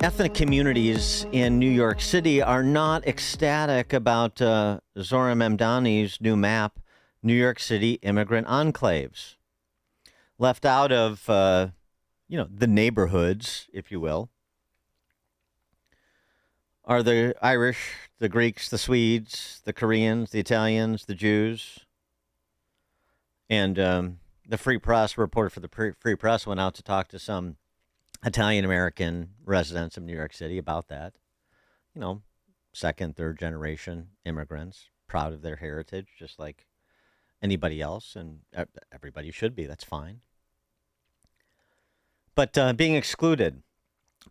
Ethnic communities in New York City are not ecstatic about Zohra Mamdani's new map, New York City Immigrant Enclaves. Left out of, the neighborhoods, if you will, are the Irish, the Greeks, the Swedes, the Koreans, the Italians, the Jews. And the Free Press, reporter for the Free Press, went out to talk to some Italian-American residents of New York City about that. Second, third generation immigrants, proud of their heritage, just like anybody else, and everybody should be. That's fine. But being excluded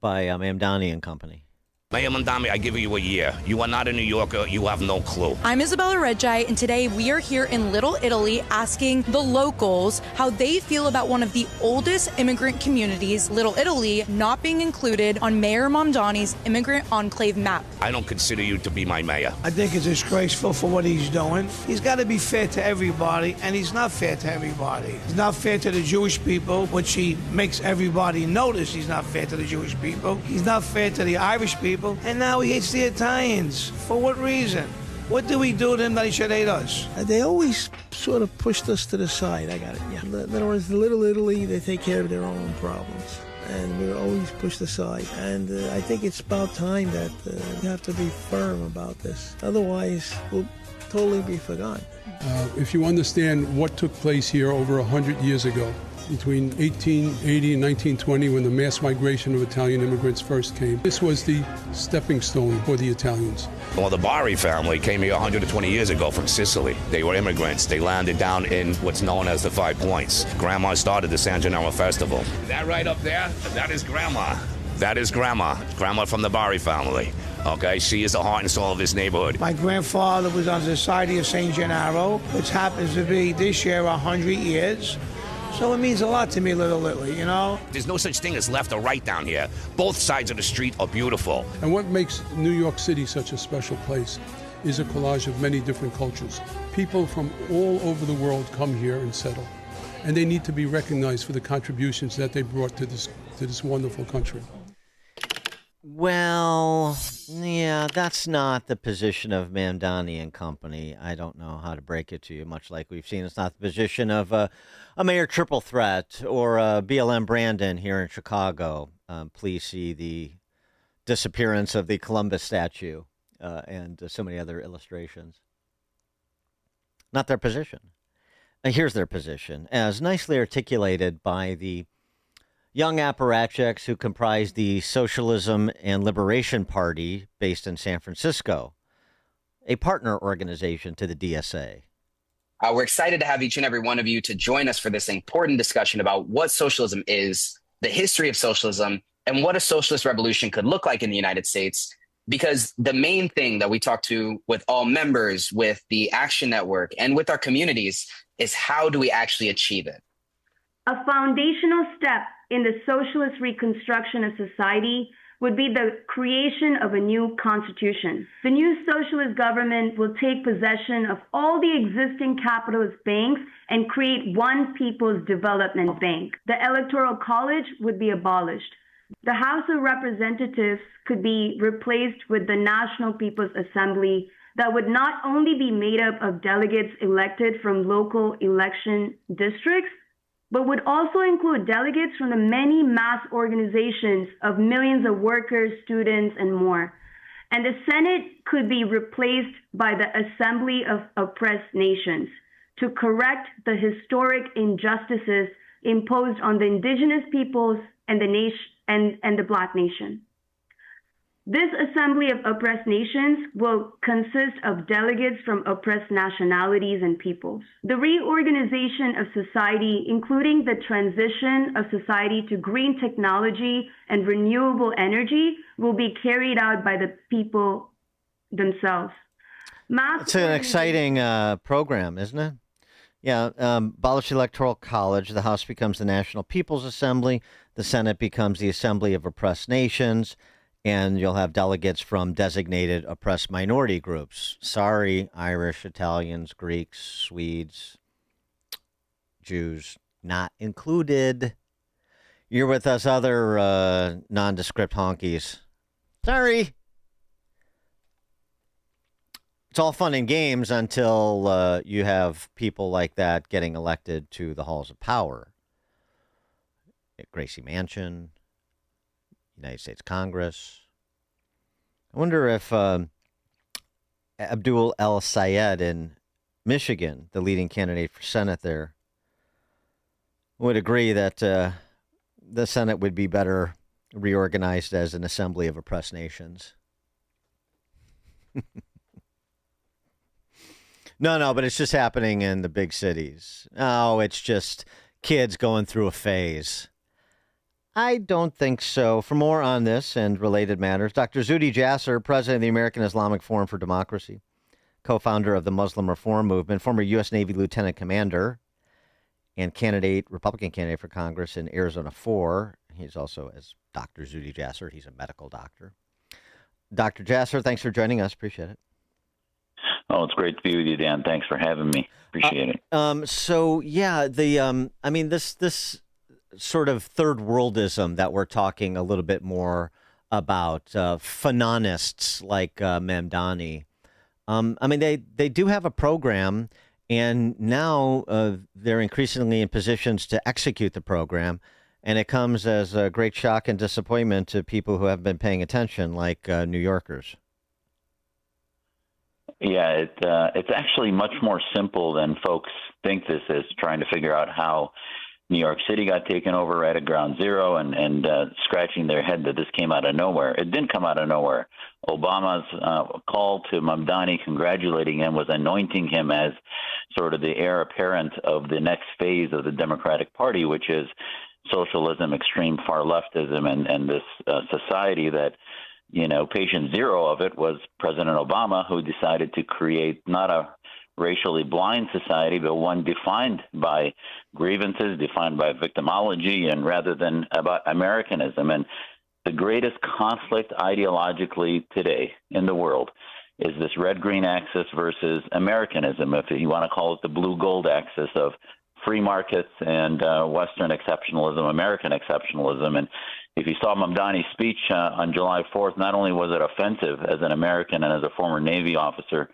by Mamdani and company. Mayor Mamdani, I give you a year. You are not a New Yorker. You have no clue. I'm Isabella Reggi, and today we are here in Little Italy asking the locals how they feel about one of the oldest immigrant communities, Little Italy, not being included on Mayor Mamdani's Immigrant Enclave map. I don't consider you to be my mayor. I think it's disgraceful for what he's doing. He's got to be fair to everybody, and he's not fair to everybody. He's not fair to the Jewish people, which he makes everybody notice he's not fair to the Jewish people. He's not fair to the Irish people. And now he hates the Italians. For what reason? What do we do to him that he should hate us? They always sort of pushed us to the side. I got it. Yeah. In other words, Little Italy, they take care of their own problems. And we're always pushed aside. And I think it's about time that we have to be firm about this. Otherwise, we'll totally be forgotten. If you understand what took place here over 100 years ago, between 1880 and 1920, when the mass migration of Italian immigrants first came, this was the stepping stone for the Italians. Well, the Bari family came here 120 years ago from Sicily. They were immigrants. They landed down in what's known as the Five Points. Grandma started the San Gennaro Festival. That right up there, that is Grandma. That is Grandma. Grandma from the Bari family. Okay, she is the heart and soul of this neighborhood. My grandfather was on the Society of St. Gennaro, which happens to be this year 100 years. So it means a lot to me, Little Italy, There's no such thing as left or right down here. Both sides of the street are beautiful. And what makes New York City such a special place is a collage of many different cultures. People from all over the world come here and settle. And they need to be recognized for the contributions that they brought to this wonderful country. Well, yeah, that's not the position of Mamdani and company. I don't know how to break it to you, much like we've seen. It's not the position of a Mayor Triple Threat or BLM Brandon here in Chicago. Please see the disappearance of the Columbus statue and so many other illustrations. Not their position. Here's their position, as nicely articulated by the young apparatchiks who comprise the Socialism and Liberation Party based in San Francisco, a partner organization to the DSA. We're excited to have each and every one of you to join us for this important discussion about what socialism is, the history of socialism, and what a socialist revolution could look like in the United States. Because the main thing that we talk to with all members, with the Action Network, and with our communities is how do we actually achieve it? A foundational step in the socialist reconstruction of society would be the creation of a new constitution. The new socialist government will take possession of all the existing capitalist banks and create one People's Development Bank. The Electoral College would be abolished. The House of Representatives could be replaced with the National People's Assembly that would not only be made up of delegates elected from local election districts, but would also include delegates from the many mass organizations of millions of workers, students, and more. And the Senate could be replaced by the Assembly of Oppressed Nations to correct the historic injustices imposed on the indigenous peoples and the Black nation. This Assembly of Oppressed Nations will consist of delegates from oppressed nationalities and peoples. The reorganization of society, including the transition of society to green technology and renewable energy, will be carried out by the people themselves. It's an exciting program, isn't it? Yeah, abolish the Electoral College. The House becomes the National People's Assembly. The Senate becomes the Assembly of Oppressed Nations. And you'll have delegates from designated oppressed minority groups. Sorry, Irish, Italians, Greeks, Swedes, Jews, not included. You're with us other nondescript honkies. Sorry. It's all fun and games until you have people like that getting elected to the halls of power. At Gracie Mansion, United States Congress. I wonder if Abdul El Sayed in Michigan, the leading candidate for Senate there, would agree that the Senate would be better reorganized as an assembly of oppressed nations. No, but it's just happening in the big cities. Oh, it's just kids going through a phase. I don't think so. For more on this and related matters, Dr. Zuhdi Jasser, president of the American Islamic Forum for Democracy, co-founder of the Muslim Reform Movement, former U.S. Navy lieutenant commander, and Republican candidate for Congress in Arizona 4. He's also, as Dr. Zuhdi Jasser, he's a medical doctor. Dr. Jasser, thanks for joining us. Appreciate it. Oh, it's great to be with you, Dan. Thanks for having me. Appreciate it. This sort of third worldism that we're talking a little bit more about, fanonists like Mamdani. They do have a program, and now they're increasingly in positions to execute the program, and it comes as a great shock and disappointment to people who have been paying attention, like New Yorkers. Yeah, it's actually much more simple than folks think this is, trying to figure out how New York City got taken over right at ground zero and scratching their head that this came out of nowhere. It didn't come out of nowhere. Obama's call to Mamdani congratulating him was anointing him as sort of the heir apparent of the next phase of the Democratic Party, which is socialism, extreme far leftism, and this society that, patient zero of it was President Obama, who decided to create not a racially blind society, but one defined by grievances, defined by victimology, and rather than about Americanism. And the greatest conflict ideologically today in the world is this red-green axis versus Americanism, if you want to call it the blue-gold axis of free markets and Western exceptionalism, American exceptionalism. And if you saw Mamdani's speech on July 4th, not only was it offensive as an American and as a former Navy officer,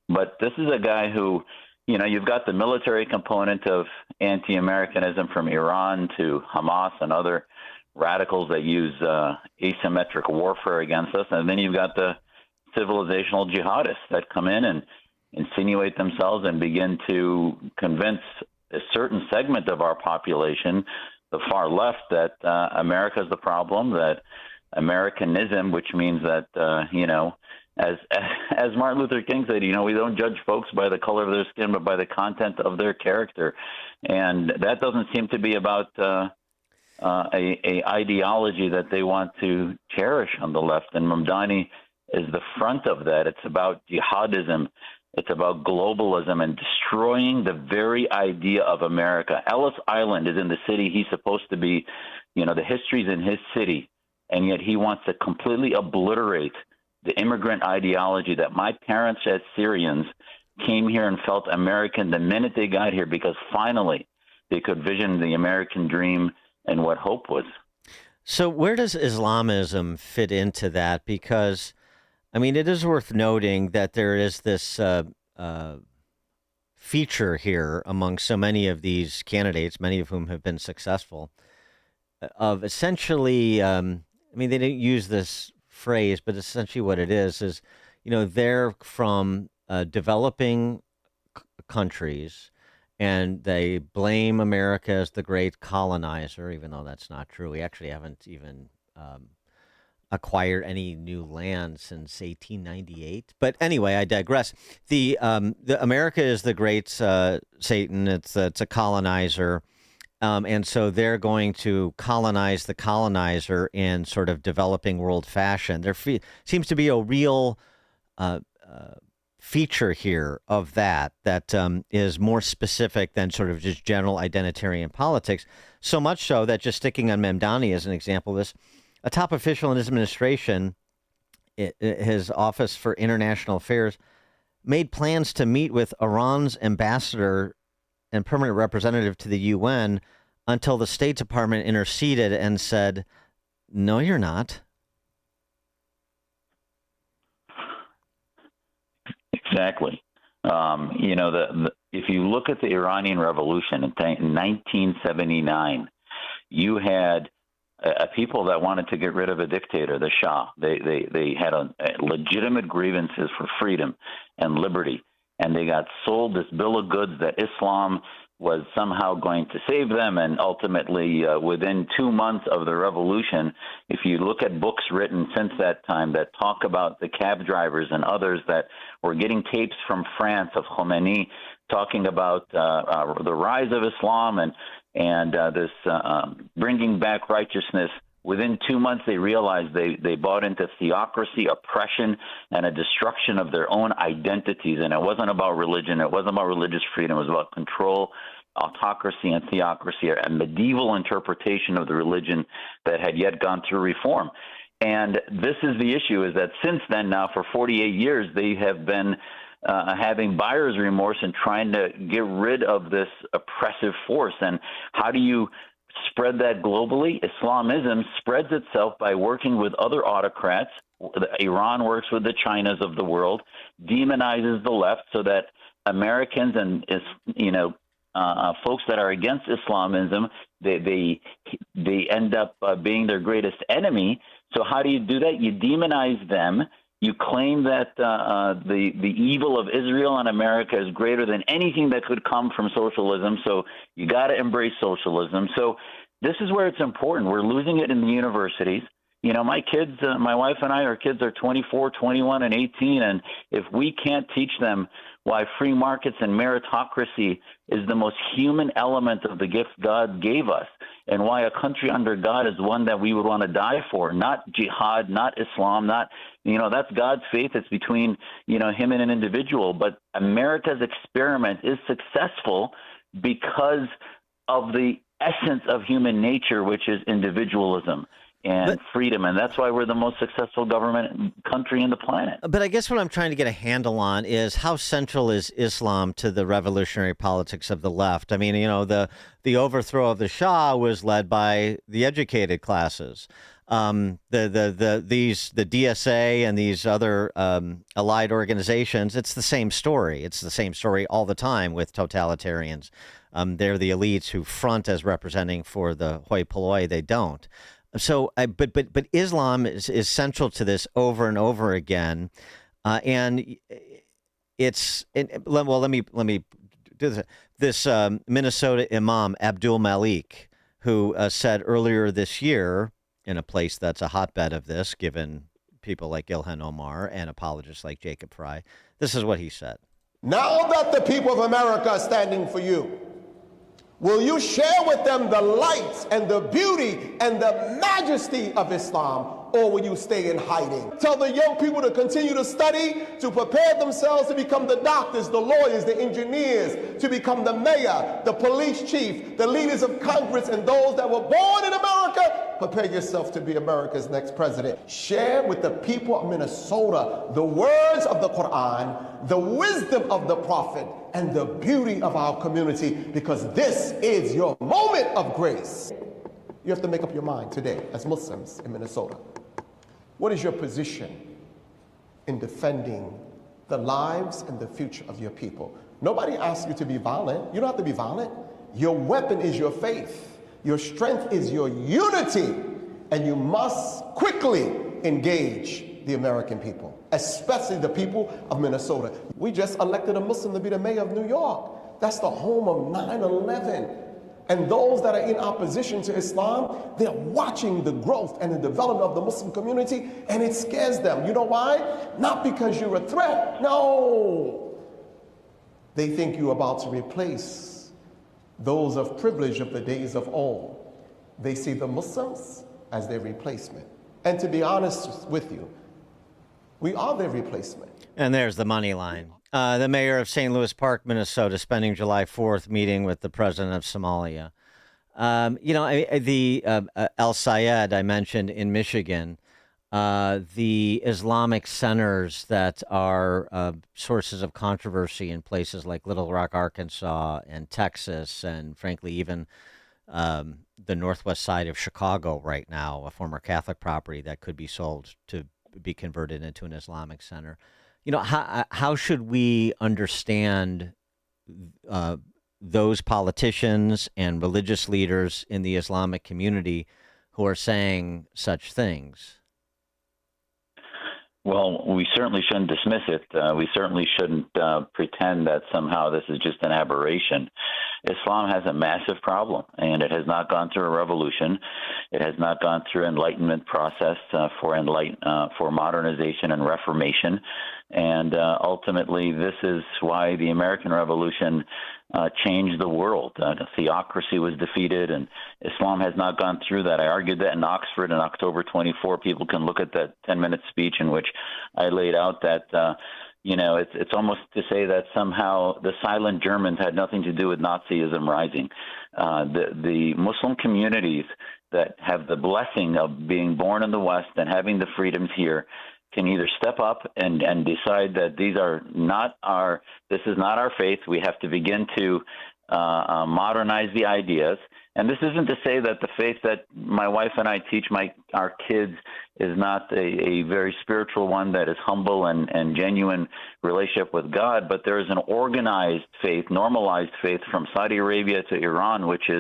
but this is a guy who, you've got the military component of anti-Americanism from Iran to Hamas and other radicals that use asymmetric warfare against us. And then you've got the civilizational jihadists that come in and insinuate themselves and begin to convince a certain segment of our population, the far left, that America is the problem, that Americanism, which means that, as Martin Luther King said, we don't judge folks by the color of their skin, but by the content of their character. And that doesn't seem to be about a ideology that they want to cherish on the left. And Mamdani is the front of that. It's about jihadism. It's about globalism and destroying the very idea of America. Ellis Island is in the city he's supposed to be, the history's in his city, and yet he wants to completely obliterate the immigrant ideology that my parents as Syrians came here and felt American the minute they got here, because finally they could vision the American dream and what hope was. So where does Islamism fit into that? Because it is worth noting that there is this feature here among so many of these candidates, many of whom have been successful, of essentially, they didn't use this phrase, but essentially what it is, they're from developing countries, and they blame America as the great colonizer, even though that's not true. We actually haven't even acquired any new land since 1898. But anyway, I digress. The America is the great Satan. It's a colonizer, and so they're going to colonize the colonizer in sort of developing world fashion. There seems to be a real feature here of that is more specific than sort of just general identitarian politics. So much so that, just sticking on Mamdani as an example of this, a top official in his administration, his Office for International Affairs, made plans to meet with Iran's ambassador and permanent representative to the UN until the State Department interceded and said, no, you're not. Exactly. If you look at the Iranian Revolution in 1979, you had people that wanted to get rid of a dictator, the Shah. They had legitimate grievances for freedom and liberty, and they got sold this bill of goods that Islam was somehow going to save them. And ultimately, within 2 months of the revolution, if you look at books written since that time that talk about the cab drivers and others that were getting tapes from France of Khomeini talking about the rise of Islam and this bringing back righteousness, within 2 months they realized they bought into theocracy, oppression, and a destruction of their own identities. And it wasn't about religion. It wasn't about religious freedom. It was about control, autocracy, and theocracy, a medieval interpretation of the religion that had yet gone through reform. And this is the issue, is that since then, now for 48 years, they have been having buyer's remorse and trying to get rid of this oppressive force. And how do you spread that globally? Islamism spreads itself by working with other autocrats. Iran works with the Chinas of the world, demonizes the left so that Americans and folks that are against Islamism, they end up being their greatest enemy. So how do you do that? You demonize them. You claim that the evil of Israel and America is greater than anything that could come from socialism. So you got to embrace socialism. So this is where it's important. We're losing it in the universities. My kids, my wife and I, our kids are 24, 21, and 18. And if we can't teach them why free markets and meritocracy is the most human element of the gift God gave us, and why a country under God is one that we would want to die for, not jihad, not Islam, not, that's God's faith. It's between, him and an individual. But America's experiment is successful because of the essence of human nature, which is individualism and freedom. And that's why we're the most successful government country in the planet. But I guess what I'm trying to get a handle on is how central is Islam to the revolutionary politics of the left? I mean, the overthrow of the Shah was led by the educated classes. The DSA and these other allied organizations, it's the same story. It's the same story all the time with totalitarians. They're the elites who front as representing for the hoi polloi. They don't. So, but Islam is central to this over and over again, and let me do this. This Minnesota Imam Abdul Malik, who said earlier this year in a place that's a hotbed of this, given people like Ilhan Omar and apologists like Jacob Fry, this is what he said. Now that the people of America are standing for you, will you share with them the light and the beauty and the majesty of Islam, or will you stay in hiding? Tell the young people to continue to study, to prepare themselves to become the doctors, the lawyers, the engineers, to become the mayor, the police chief, the leaders of Congress, and those that were born in America. Prepare yourself to be America's next president. Share with the people of Minnesota the words of the Quran, the wisdom of the Prophet, and the beauty of our community, because this is your moment of grace. You have to make up your mind today as Muslims in Minnesota. What is your position in defending the lives and the future of your people? Nobody asks you to be violent. You don't have to be violent. Your weapon is your faith. Your strength is your unity. And you must quickly engage the American people, especially the people of Minnesota. We just elected a Muslim to be the mayor of New York. That's the home of 9/11. And those that are in opposition to Islam, they're watching the growth and the development of the Muslim community, and it scares them. You know why? Not because you're a threat. No. They think you're about to replace those of privilege of the days of old. They see the Muslims as their replacement. And to be honest with you, we are their replacement. And there's the money line. The mayor of St. Louis Park, Minnesota, spending July 4th meeting with the president of Somalia. The El Sayed I mentioned in Michigan, the Islamic centers that are sources of controversy in places like Little Rock, Arkansas, and Texas, and frankly, even the northwest side of Chicago right now, a former Catholic property that could be sold to be converted into an Islamic center. How should we understand those politicians and religious leaders in the Islamic community who are saying such things? Well, we certainly shouldn't dismiss it. We certainly shouldn't pretend that somehow this is just an aberration. Islam has a massive problem, and it has not gone through a revolution. It has not gone through an enlightenment process for modernization and reformation. And ultimately, this is why the American Revolution changed the world. Theocracy was defeated, and Islam has not gone through that. I argued that in Oxford in October 24. People can look at that 10-minute speech in which I laid out that, it's almost to say that somehow the silent Germans had nothing to do with Nazism rising. The Muslim communities that have the blessing of being born in the West and having the freedoms here can either step up and decide that this is not our faith. We have to begin to modernize the ideas. And this isn't to say that the faith that my wife and I teach our kids is not a very spiritual one that is humble and genuine relationship with God, but there is an organized faith, normalized faith from Saudi Arabia to Iran, which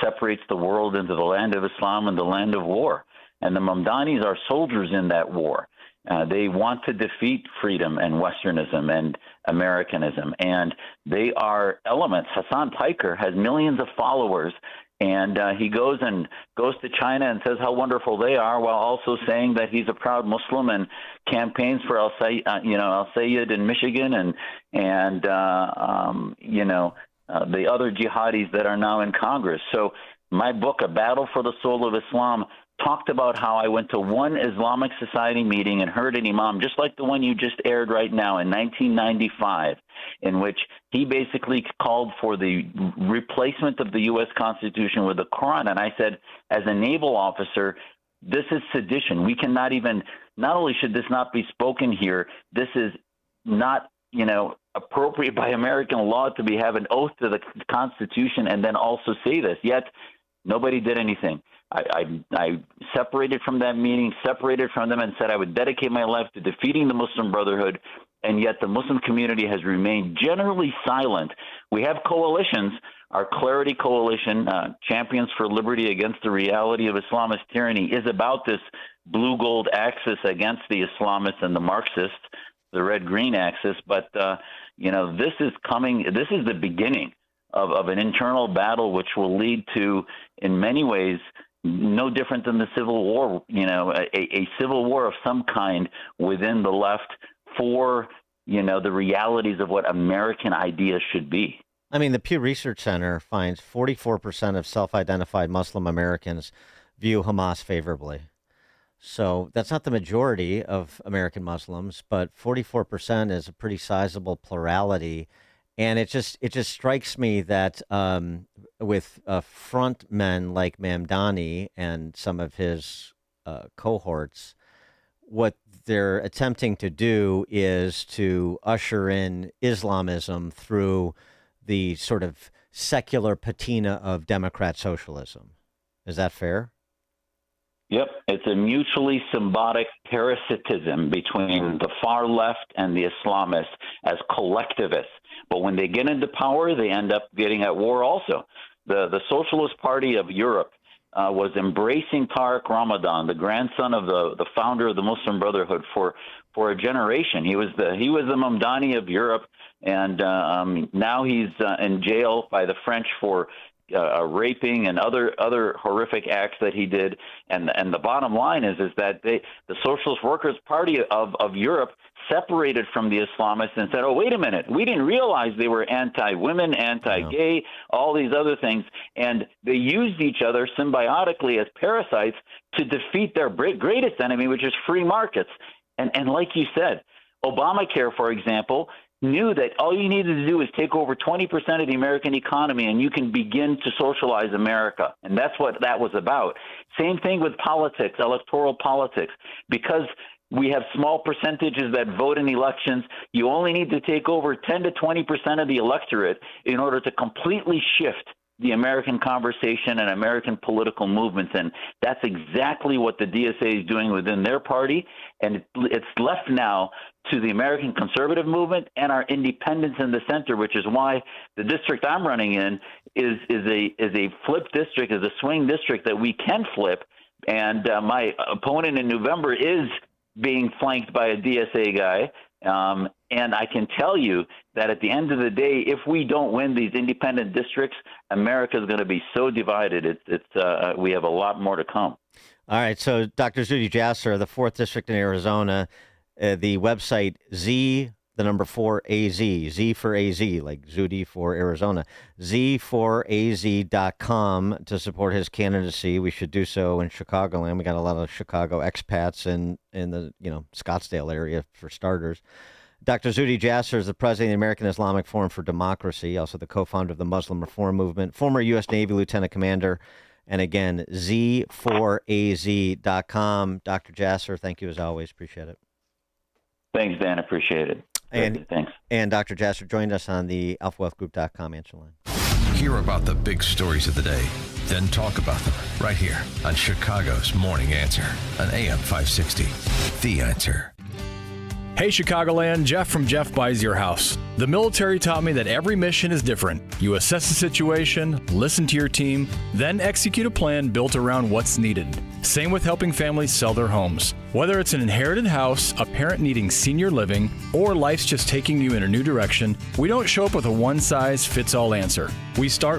separates the world into the land of Islam and the land of war. And the Mamdanis are soldiers in that war. They want to defeat freedom and Westernism and Americanism, and they are elements. Hassan Piker has millions of followers, and he goes to China and says how wonderful they are, while also saying that he's a proud Muslim and campaigns for Al Sayed in Michigan and the other jihadis that are now in Congress. So my book, A Battle for the Soul of Islam, talked about how I went to one Islamic Society meeting and heard an imam, just like the one you just aired right now in 1995, in which he basically called for the replacement of the U.S. Constitution with the Quran. And I said, as a naval officer, this is sedition. We cannot even, not only should this not be spoken here, this is not, appropriate by American law to have an oath to the Constitution and then also say this. Yet nobody did anything. I separated from that meeting, separated from them, and said I would dedicate my life to defeating the Muslim Brotherhood, and yet the Muslim community has remained generally silent. We have coalitions. Our Clarity Coalition, Champions for Liberty Against the Reality of Islamist Tyranny, is about this blue-gold axis against the Islamists and the Marxists, the red-green axis. But, this is coming. This is the beginning of an internal battle which will lead to, in many ways, no different than the Civil War, a civil war of some kind within the left for, the realities of what American ideas should be. I mean, the Pew Research Center finds 44% of self-identified Muslim Americans view Hamas favorably. So that's not the majority of American Muslims, but 44% is a pretty sizable plurality. And it just strikes me that with front men like Mamdani and some of his cohorts, what they're attempting to do is to usher in Islamism through the sort of secular patina of Democrat socialism. Is that fair? Yep. It's a mutually symbiotic parasitism between the far left and the Islamists as collectivists. But when they get into power, they end up getting at war also. The Socialist Party of Europe was embracing Tariq Ramadan, the grandson of the founder of the Muslim Brotherhood, for a generation. He was the Mamdani of Europe, and now he's in jail by the French for raping and other horrific acts that he did. And the bottom line is that the Socialist Workers' Party of Europe separated from the Islamists and said, oh, wait a minute, we didn't realize they were anti-women, anti-gay, all these other things. And they used each other symbiotically as parasites to defeat their greatest enemy, which is free markets. And like you said, Obamacare, for example, knew that all you needed to do is take over 20% of the American economy and you can begin to socialize America. And that's what that was about. Same thing with politics, electoral politics. Because we have small percentages that vote in elections, you only need to take over 10 to 20% of the electorate in order to completely shift the American conversation and American political movements. And that's exactly what the DSA is doing within their party. And it's left now to the American conservative movement and our independents in the center, which is why the district I'm running in is a flip district, is a swing district that we can flip. And my opponent in November is being flanked by a DSA guy. And I can tell you that at the end of the day, if we don't win these independent districts, America is going to be so divided. We have a lot more to come. All right. So Dr. Zuhdi Jasser, the 4th District in Arizona, the website Z4AZ, Z for AZ, like Zuhdi for Arizona, Z4AZ.com to support his candidacy. We should do so in Chicagoland. We got a lot of Chicago expats in the Scottsdale area for starters. Dr. Zuhdi Jasser is the president of the American Islamic Forum for Democracy, also the co-founder of the Muslim Reform Movement, former U.S. Navy Lieutenant Commander, and again, Z4AZ.com. Dr. Jasser, thank you as always. Appreciate it. Thanks, Dan. Appreciate it. And thanks. And Dr. Jasser joined us on the alphawealthgroup.com answer line. Hear about the big stories of the day, then talk about them right here on Chicago's Morning Answer on AM 560. The Answer. Hey Chicagoland, Jeff from Jeff Buys Your House. The military taught me that every mission is different. You assess the situation, listen to your team, then execute a plan built around what's needed. Same with helping families sell their homes. Whether it's an inherited house, a parent needing senior living, or life's just taking you in a new direction, we don't show up with a one-size-fits-all answer. We start